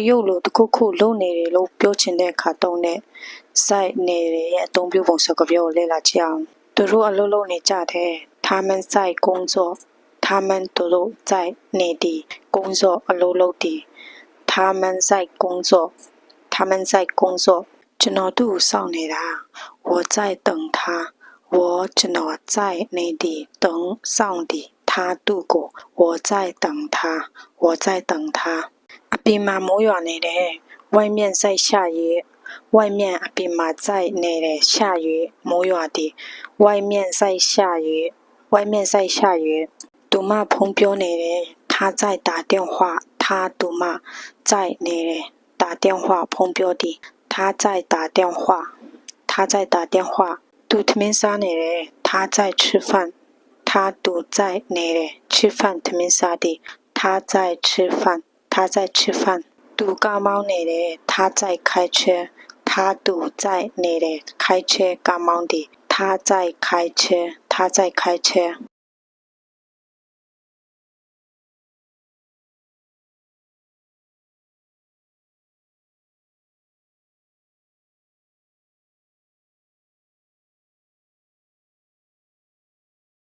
ရုတ်လိုတစ်ခုခုလုပ်နေတယ်လို့ပြောချင်တဲ့အခါတုံးနဲ့စိုက်နေတယ်ရဲ့အသုံးပြုပုံစကားပြောကိုလေ့လာကြည့်အောင်သူတို့အလုပ်လုပ်နေကြတယ်他们在工作他们တို့在နေသည်工作အလုပ်လုပ်သည်他们在工作他们在工作ကျွန်တော်သူ့ကိုစောင့်နေတာ我在等他我ကျွန်တော်在နေသည်等စောင့်သည်他သူ့ကို我在等他我在等他အပြင်မှာမိုးရွာနေတယ်外面在下雨外面အပြင်မှာ在နေတယ်下雨မိုးရွာသည်外面在下雨外面在下雨သူမဖုန်းပြောနေတယ်他在打电话他သူမ在နေတယ်打电话ဖုန်းပြောသည်他在打电话他在打电话သူထမင်းစားနေတယ်他在吃饭他သူ在နေတယ်吃饭ထမင်းစားသည်他在吃饭他在吃饭သူကားမောင်းနေတယ်他在开车他သူ在နေတယ်开车ကားမောင်းသည်他在开车他在开车